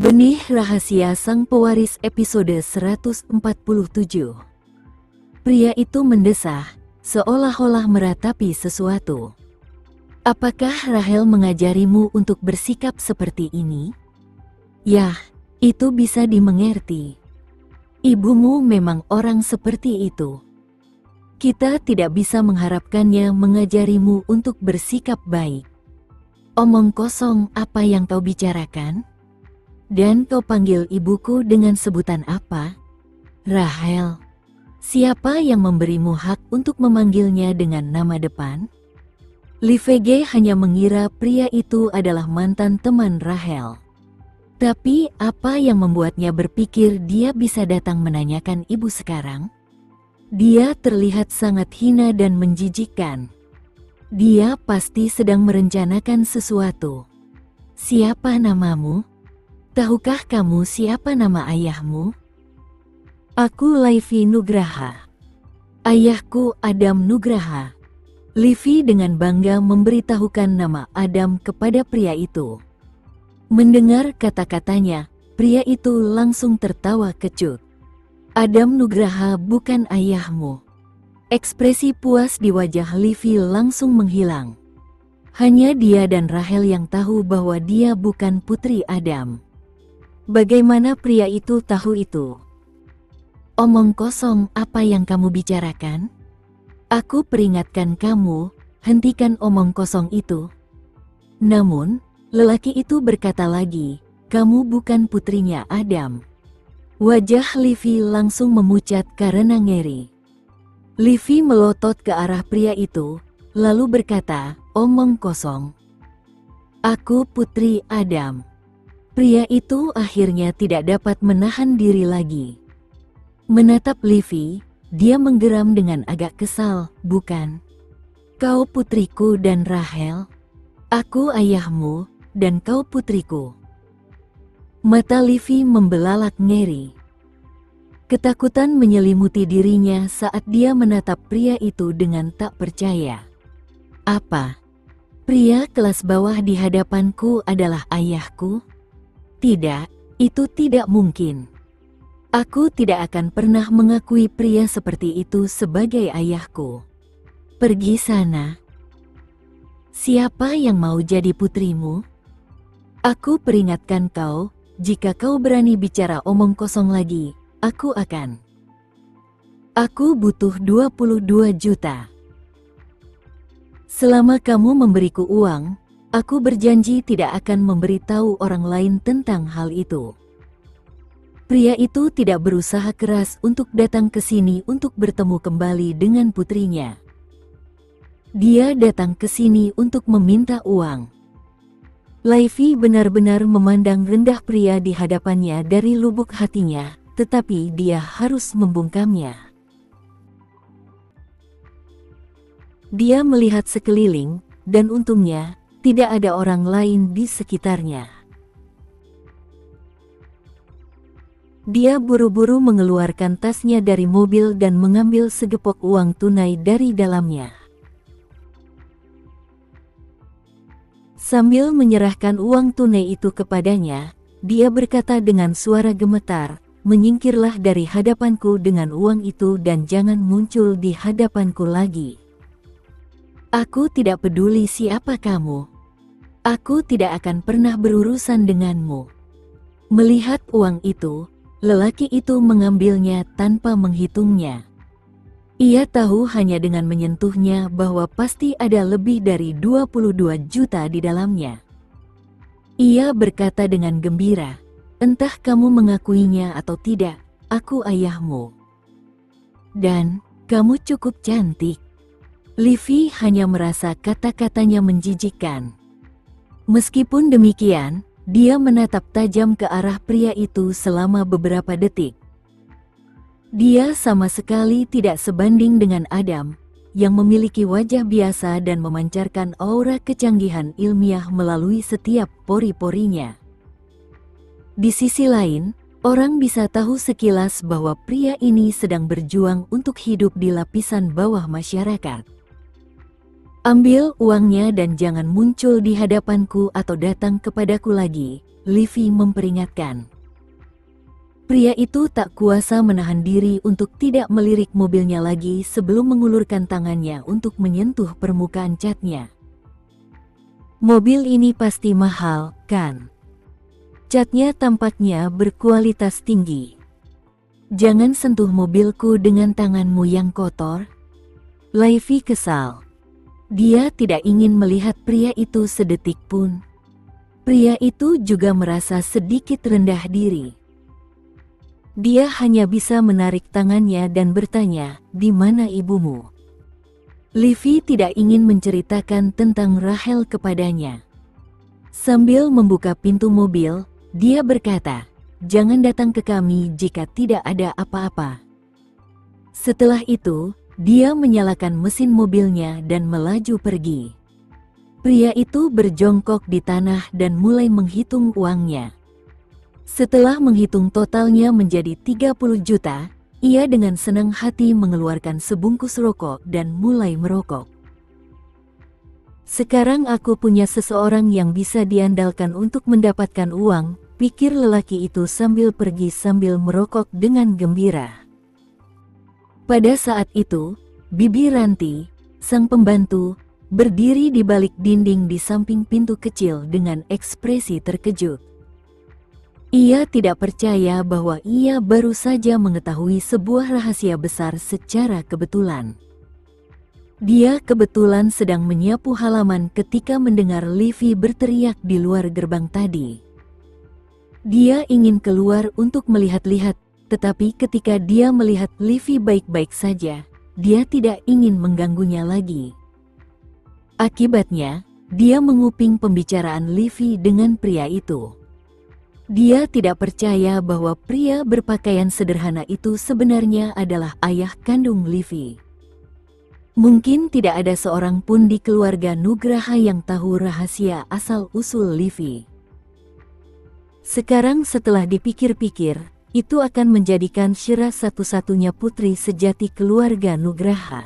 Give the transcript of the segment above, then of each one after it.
Benih Rahasia Sang Pewaris episode 147. Pria itu mendesah, seolah-olah meratapi sesuatu. Apakah Rahel mengajarimu untuk bersikap seperti ini? Yah, itu bisa dimengerti. Ibumu memang orang seperti itu. Kita tidak bisa mengharapkannya mengajarimu untuk bersikap baik. Omong kosong, apa yang kau bicarakan? Dan kau panggil ibuku dengan sebutan apa? Rahel. Siapa yang memberimu hak untuk memanggilnya dengan nama depan? Livege hanya mengira pria itu adalah mantan teman Rahel. Tapi apa yang membuatnya berpikir dia bisa datang menanyakan ibu sekarang? Dia terlihat sangat hina dan menjijikkan. Dia pasti sedang merencanakan sesuatu. Siapa namamu? Tahukah kamu siapa nama ayahmu? Aku Livy Nugraha. Ayahku Adam Nugraha. Livy dengan bangga memberitahukan nama Adam kepada pria itu. Mendengar kata-katanya, pria itu langsung tertawa kecut. Adam Nugraha bukan ayahmu. Ekspresi puas di wajah Livy langsung menghilang. Hanya dia dan Rahel yang tahu bahwa dia bukan putri Adam. Bagaimana pria itu tahu itu? Omong kosong, apa yang kamu bicarakan? Aku peringatkan kamu, hentikan omong kosong itu. Namun, lelaki itu berkata lagi, kamu bukan putrinya Adam. Wajah Livy langsung memucat karena ngeri. Livy melotot ke arah pria itu, lalu berkata, omong kosong. Aku putri Adam. Pria itu akhirnya tidak dapat menahan diri lagi. Menatap Livy, dia menggeram dengan agak kesal, bukan? Kau putriku dan Rahel? Aku ayahmu, dan kau putriku. Mata Livy membelalak ngeri. Ketakutan menyelimuti dirinya saat dia menatap pria itu dengan tak percaya. Apa? Pria kelas bawah di hadapanku adalah ayahku? Tidak, itu tidak mungkin. Aku tidak akan pernah mengakui pria seperti itu sebagai ayahku. Pergi sana. Siapa yang mau jadi putrimu? Aku peringatkan kau, jika kau berani bicara omong kosong lagi, aku akan. Aku butuh 22 juta. Selama kamu memberiku uang, aku berjanji tidak akan memberitahu orang lain tentang hal itu. Pria itu tidak berusaha keras untuk datang ke sini untuk bertemu kembali dengan putrinya. Dia datang ke sini untuk meminta uang. Livy benar-benar memandang rendah pria di hadapannya dari lubuk hatinya, tetapi dia harus membungkamnya. Dia melihat sekeliling, dan untungnya, tidak ada orang lain di sekitarnya. Dia buru-buru mengeluarkan tasnya dari mobil dan mengambil segepok uang tunai dari dalamnya. Sambil menyerahkan uang tunai itu kepadanya, dia berkata dengan suara gemetar, "Menyingkirlah dari hadapanku dengan uang itu dan jangan muncul di hadapanku lagi. Aku tidak peduli siapa kamu. Aku tidak akan pernah berurusan denganmu." Melihat uang itu, lelaki itu mengambilnya tanpa menghitungnya. Ia tahu hanya dengan menyentuhnya bahwa pasti ada lebih dari 22 juta di dalamnya. Ia berkata dengan gembira, "Entah kamu mengakuinya atau tidak, aku ayahmu. Dan, kamu cukup cantik." Livy hanya merasa kata-katanya menjijikkan. Meskipun demikian, dia menatap tajam ke arah pria itu selama beberapa detik. Dia sama sekali tidak sebanding dengan Adam, yang memiliki wajah biasa dan memancarkan aura kecanggihan ilmiah melalui setiap pori-porinya. Di sisi lain, orang bisa tahu sekilas bahwa pria ini sedang berjuang untuk hidup di lapisan bawah masyarakat. Ambil uangnya dan jangan muncul di hadapanku atau datang kepadaku lagi, Livi memperingatkan. Pria itu tak kuasa menahan diri untuk tidak melirik mobilnya lagi sebelum mengulurkan tangannya untuk menyentuh permukaan catnya. Mobil ini pasti mahal, kan? Catnya tampaknya berkualitas tinggi. Jangan sentuh mobilku dengan tanganmu yang kotor. Livi kesal. Dia tidak ingin melihat pria itu sedetik pun. Pria itu juga merasa sedikit rendah diri. Dia hanya bisa menarik tangannya dan bertanya, "Di mana ibumu?" Livi tidak ingin menceritakan tentang Rahel kepadanya. Sambil membuka pintu mobil, dia berkata, "Jangan datang ke kami jika tidak ada apa-apa." Setelah itu, dia menyalakan mesin mobilnya dan melaju pergi. Pria itu berjongkok di tanah dan mulai menghitung uangnya. Setelah menghitung totalnya menjadi 30 juta, ia dengan senang hati mengeluarkan sebungkus rokok dan mulai merokok. "Sekarang aku punya seseorang yang bisa diandalkan untuk mendapatkan uang," pikir lelaki itu sambil pergi sambil merokok dengan gembira. Pada saat itu, Bibi Ranti, sang pembantu, berdiri di balik dinding di samping pintu kecil dengan ekspresi terkejut. Ia tidak percaya bahwa ia baru saja mengetahui sebuah rahasia besar secara kebetulan. Dia kebetulan sedang menyapu halaman ketika mendengar Livi berteriak di luar gerbang tadi. Dia ingin keluar untuk melihat-lihat, tetapi ketika dia melihat Livi baik-baik saja, dia tidak ingin mengganggunya lagi. Akibatnya, dia menguping pembicaraan Livi dengan pria itu. Dia tidak percaya bahwa pria berpakaian sederhana itu sebenarnya adalah ayah kandung Livi. Mungkin tidak ada seorang pun di keluarga Nugraha yang tahu rahasia asal-usul Livi. Sekarang setelah dipikir-pikir, itu akan menjadikan Shira satu-satunya putri sejati keluarga Nugraha.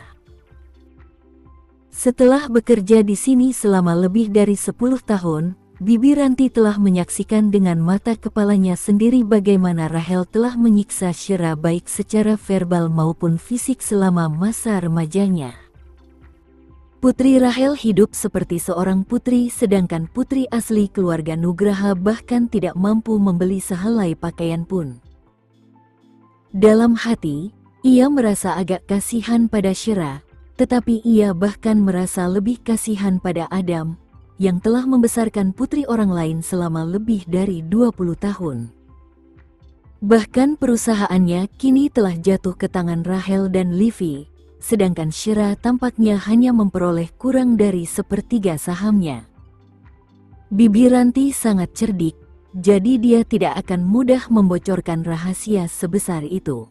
Setelah bekerja di sini selama lebih dari 10 tahun, Bibi Ranti telah menyaksikan dengan mata kepalanya sendiri bagaimana Rahel telah menyiksa Shira baik secara verbal maupun fisik selama masa remajanya. Putri Rahel hidup seperti seorang putri sedangkan putri asli keluarga Nugraha bahkan tidak mampu membeli sehelai pakaian pun. Dalam hati, ia merasa agak kasihan pada Shira, tetapi ia bahkan merasa lebih kasihan pada Adam, yang telah membesarkan putri orang lain selama lebih dari 20 tahun. Bahkan perusahaannya kini telah jatuh ke tangan Rahel dan Livi, sedangkan Shira tampaknya hanya memperoleh kurang dari sepertiga sahamnya. Bibi Ranti sangat cerdik, jadi dia tidak akan mudah membocorkan rahasia sebesar itu.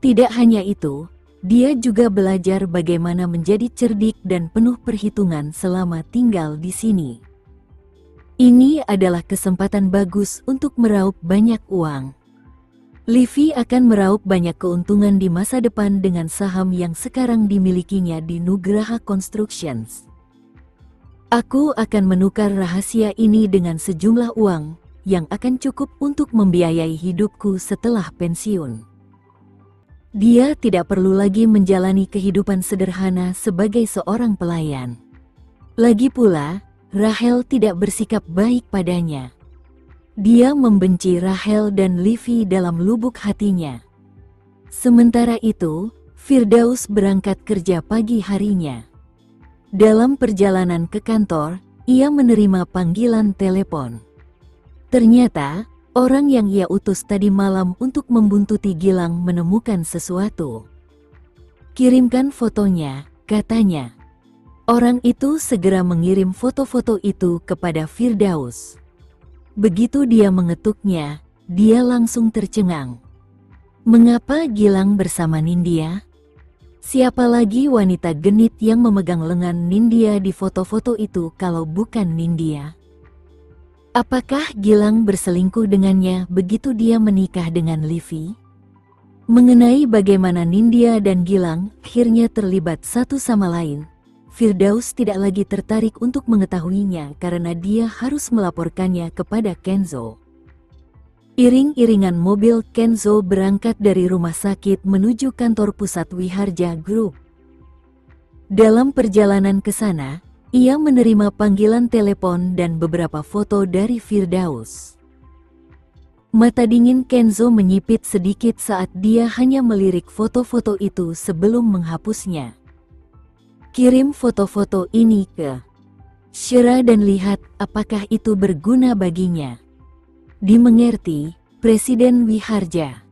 Tidak hanya itu, dia juga belajar bagaimana menjadi cerdik dan penuh perhitungan selama tinggal di sini. Ini adalah kesempatan bagus untuk meraup banyak uang. Livi akan meraup banyak keuntungan di masa depan dengan saham yang sekarang dimilikinya di Nugraha Constructions. Aku akan menukar rahasia ini dengan sejumlah uang yang akan cukup untuk membiayai hidupku setelah pensiun. Dia tidak perlu lagi menjalani kehidupan sederhana sebagai seorang pelayan. Lagi pula, Rahel tidak bersikap baik padanya. Dia membenci Rahel dan Livi dalam lubuk hatinya. Sementara itu, Firdaus berangkat kerja pagi harinya. Dalam perjalanan ke kantor, ia menerima panggilan telepon. Ternyata, orang yang ia utus tadi malam untuk membuntuti Gilang menemukan sesuatu. "Kirimkan fotonya," katanya. Orang itu segera mengirim foto-foto itu kepada Firdaus. Begitu dia mengetuknya, dia langsung tercengang. Mengapa Gilang bersama Nindya? Siapa lagi wanita genit yang memegang lengan Nindya di foto-foto itu kalau bukan Nindya? Apakah Gilang berselingkuh dengannya begitu dia menikah dengan Livi? Mengenai bagaimana Nindya dan Gilang akhirnya terlibat satu sama lain, Firdaus tidak lagi tertarik untuk mengetahuinya karena dia harus melaporkannya kepada Kenzo. Iring-iringan mobil Kenzo berangkat dari rumah sakit menuju kantor pusat Wiharja Group. Dalam perjalanan ke sana, ia menerima panggilan telepon dan beberapa foto dari Firdaus. Mata dingin Kenzo menyipit sedikit saat dia hanya melirik foto-foto itu sebelum menghapusnya. Kirim foto-foto ini ke Syera dan lihat apakah itu berguna baginya. Dimengerti, Presiden Wiharja.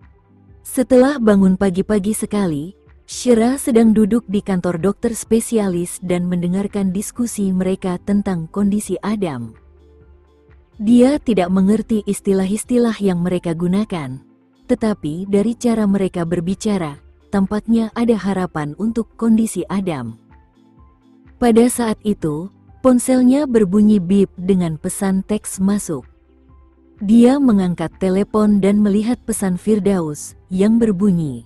Setelah bangun pagi-pagi sekali, Syera sedang duduk di kantor dokter spesialis dan mendengarkan diskusi mereka tentang kondisi Adam. Dia tidak mengerti istilah-istilah yang mereka gunakan, tetapi dari cara mereka berbicara, tampaknya ada harapan untuk kondisi Adam. Pada saat itu, ponselnya berbunyi bip dengan pesan teks masuk. Dia mengangkat telepon dan melihat pesan Firdaus yang berbunyi,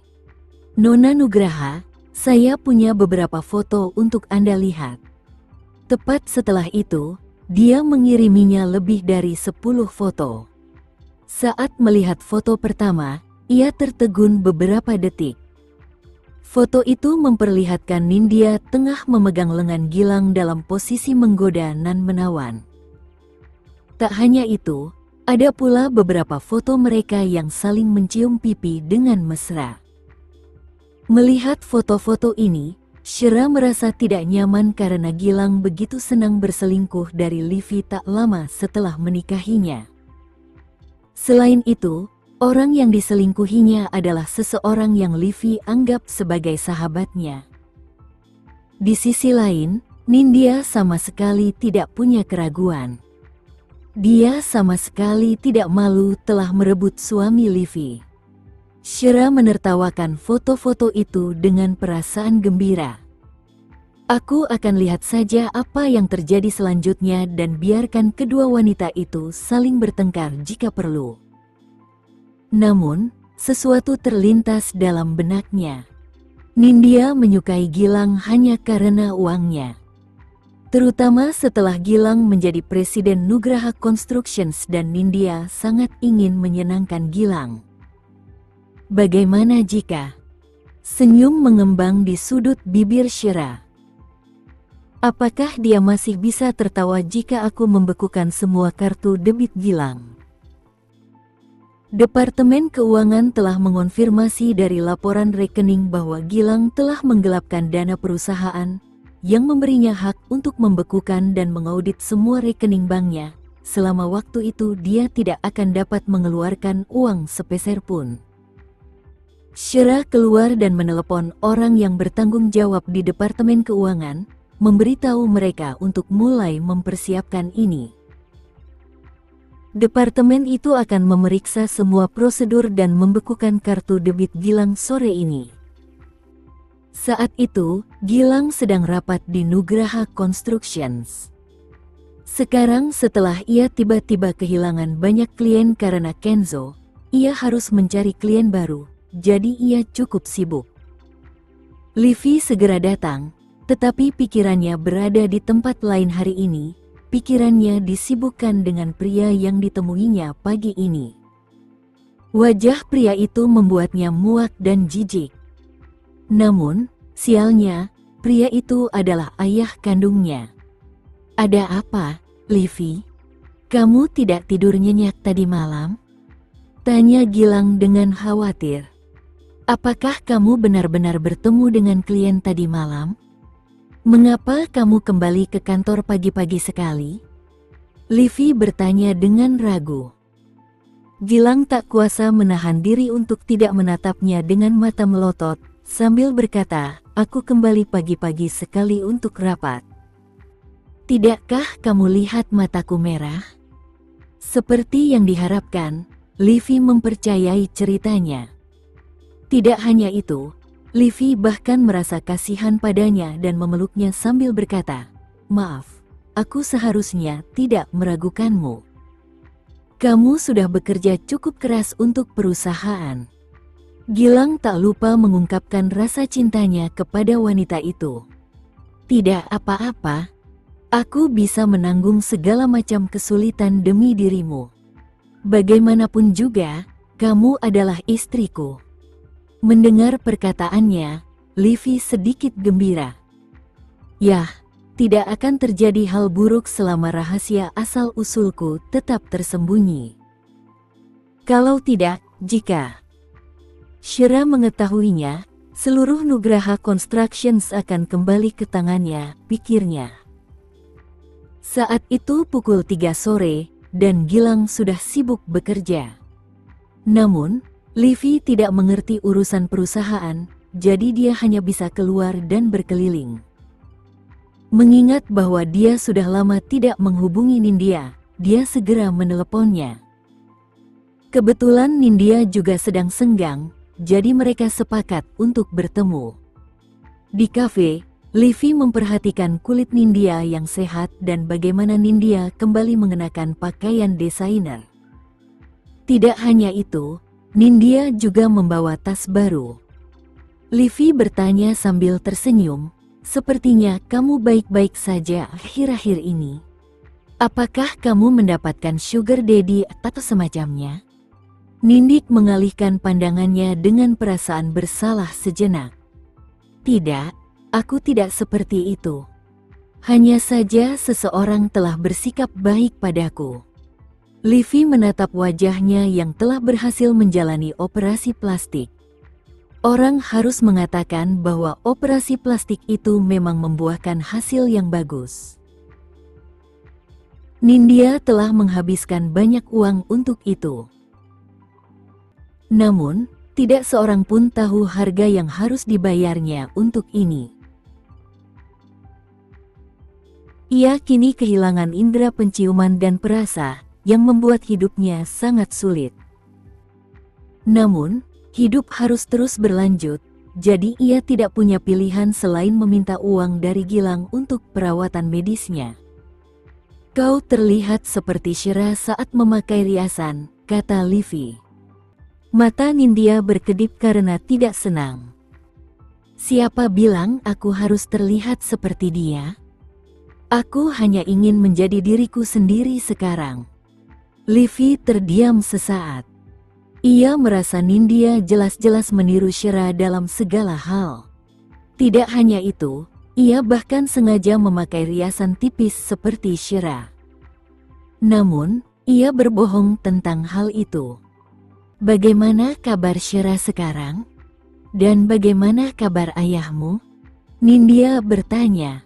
"Nona Nugraha, saya punya beberapa foto untuk Anda lihat." Tepat setelah itu, dia mengiriminya lebih dari 10 foto. Saat melihat foto pertama, ia tertegun beberapa detik. Foto itu memperlihatkan Nindya tengah memegang lengan Gilang dalam posisi menggoda dan menawan. Tak hanya itu, ada pula beberapa foto mereka yang saling mencium pipi dengan mesra. Melihat foto-foto ini, Syera merasa tidak nyaman karena Gilang begitu senang berselingkuh dari Livi tak lama setelah menikahinya. Selain itu, orang yang diselingkuhinya adalah seseorang yang Livi anggap sebagai sahabatnya. Di sisi lain, Nindya sama sekali tidak punya keraguan. Dia sama sekali tidak malu telah merebut suami Livi. Syera menertawakan foto-foto itu dengan perasaan gembira. "Aku akan lihat saja apa yang terjadi selanjutnya dan biarkan kedua wanita itu saling bertengkar jika perlu." Namun, sesuatu terlintas dalam benaknya. Nindya menyukai Gilang hanya karena uangnya. Terutama setelah Gilang menjadi Presiden Nugraha Constructions dan Nindya sangat ingin menyenangkan Gilang. Bagaimana jika? Senyum mengembang di sudut bibir Syera. Apakah dia masih bisa tertawa jika aku membekukan semua kartu debit Gilang? Departemen Keuangan telah mengonfirmasi dari laporan rekening bahwa Gilang telah menggelapkan dana perusahaan yang memberinya hak untuk membekukan dan mengaudit semua rekening banknya. Selama waktu itu dia tidak akan dapat mengeluarkan uang sepeser pun. Syera keluar dan menelepon orang yang bertanggung jawab di Departemen Keuangan, memberitahu mereka untuk mulai mempersiapkan ini. Departemen itu akan memeriksa semua prosedur dan membekukan kartu debit Gilang sore ini. Saat itu, Gilang sedang rapat di Nugraha Constructions. Sekarang setelah ia tiba-tiba kehilangan banyak klien karena Kenzo, ia harus mencari klien baru, jadi ia cukup sibuk. Livi segera datang, tetapi pikirannya berada di tempat lain hari ini. Pikirannya disibukkan dengan pria yang ditemuinya pagi ini. Wajah pria itu membuatnya muak dan jijik. Namun, sialnya, pria itu adalah ayah kandungnya. "Ada apa, Livi? Kamu tidak tidur nyenyak tadi malam?" tanya Gilang dengan khawatir. "Apakah kamu benar-benar bertemu dengan klien tadi malam? Mengapa kamu kembali ke kantor pagi-pagi sekali?" Livi bertanya dengan ragu. Gilang tak kuasa menahan diri untuk tidak menatapnya dengan mata melotot, sambil berkata, "Aku kembali pagi-pagi sekali untuk rapat." "Tidakkah kamu lihat mataku merah?" Seperti yang diharapkan, Livi mempercayai ceritanya. Tidak hanya itu, Livi bahkan merasa kasihan padanya dan memeluknya sambil berkata, "Maaf, aku seharusnya tidak meragukanmu. Kamu sudah bekerja cukup keras untuk perusahaan." Gilang tak lupa mengungkapkan rasa cintanya kepada wanita itu. Tidak apa-apa. Aku bisa menanggung segala macam kesulitan demi dirimu. Bagaimanapun juga, kamu adalah istriku. Mendengar perkataannya, Livy sedikit gembira. Yah, tidak akan terjadi hal buruk selama rahasia asal-usulku tetap tersembunyi. Kalau tidak, jika Shira mengetahuinya, seluruh Nugraha Constructions akan kembali ke tangannya, pikirnya. Saat itu pukul 3 sore, dan Gilang sudah sibuk bekerja. Namun, Livy tidak mengerti urusan perusahaan, jadi dia hanya bisa keluar dan berkeliling. Mengingat bahwa dia sudah lama tidak menghubungi Nindya, dia segera meneleponnya. Kebetulan Nindya juga sedang senggang, jadi mereka sepakat untuk bertemu. Di kafe, Livy memperhatikan kulit Nindya yang sehat dan bagaimana Nindya kembali mengenakan pakaian desainer. Tidak hanya itu, Nindya juga membawa tas baru. Livy bertanya sambil tersenyum, "Sepertinya kamu baik-baik saja akhir-akhir ini. Apakah kamu mendapatkan sugar daddy atau semacamnya?" Nindik mengalihkan pandangannya dengan perasaan bersalah sejenak. "Tidak, aku tidak seperti itu. Hanya saja seseorang telah bersikap baik padaku." Livy menatap wajahnya yang telah berhasil menjalani operasi plastik. Orang harus mengatakan bahwa operasi plastik itu memang membuahkan hasil yang bagus. Nindya telah menghabiskan banyak uang untuk itu. Namun, tidak seorang pun tahu harga yang harus dibayarnya untuk ini. Ia kini kehilangan indera penciuman dan perasa, yang membuat hidupnya sangat sulit. Namun, hidup harus terus berlanjut, jadi ia tidak punya pilihan selain meminta uang dari Gilang untuk perawatan medisnya. "Kau terlihat seperti Shira saat memakai riasan," kata Livy. Mata Nindya berkedip karena tidak senang. "Siapa bilang aku harus terlihat seperti dia? Aku hanya ingin menjadi diriku sendiri sekarang." Livy terdiam sesaat. Ia merasa Nindya jelas-jelas meniru Shira dalam segala hal. Tidak hanya itu, ia bahkan sengaja memakai riasan tipis seperti Shira. Namun, ia berbohong tentang hal itu. "Bagaimana kabar Shira sekarang? Dan bagaimana kabar ayahmu?" Nindya bertanya.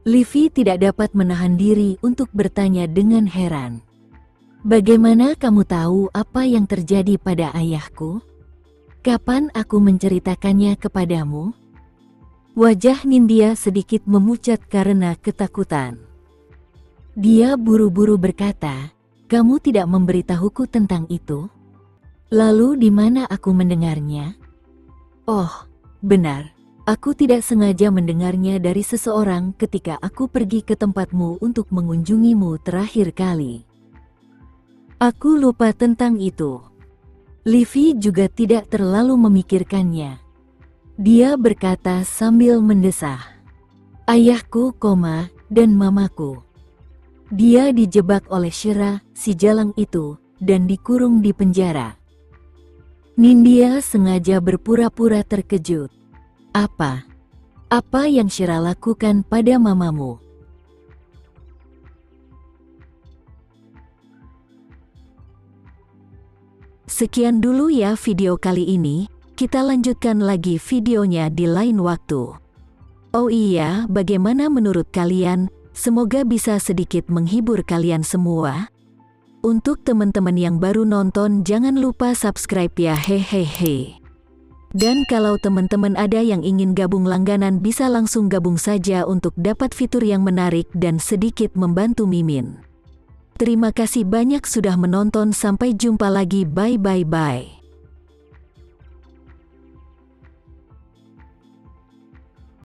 Livy tidak dapat menahan diri untuk bertanya dengan heran. "Bagaimana kamu tahu apa yang terjadi pada ayahku? Kapan aku menceritakannya kepadamu?" Wajah Nindya sedikit memucat karena ketakutan. Dia buru-buru berkata, "Kamu tidak memberitahuku tentang itu? Lalu di mana aku mendengarnya?" "Oh, benar. Aku tidak sengaja mendengarnya dari seseorang ketika aku pergi ke tempatmu untuk mengunjungimu terakhir kali." "Aku lupa tentang itu." Livy juga tidak terlalu memikirkannya. Dia berkata sambil mendesah, "Ayahku, dan mamaku. Dia dijebak oleh Shira, si jalang itu, dan dikurung di penjara." Nindya sengaja berpura-pura terkejut. Apa yang Shira lakukan pada mamamu?" Sekian dulu ya video kali ini, kita lanjutkan lagi videonya di lain waktu. Oh iya, bagaimana menurut kalian? Semoga bisa sedikit menghibur kalian semua. Untuk teman-teman yang baru nonton, jangan lupa subscribe ya, hehehe. Dan kalau teman-teman ada yang ingin gabung langganan, bisa langsung gabung saja untuk dapat fitur yang menarik dan sedikit membantu Mimin. Terima kasih banyak sudah menonton, sampai jumpa lagi, bye.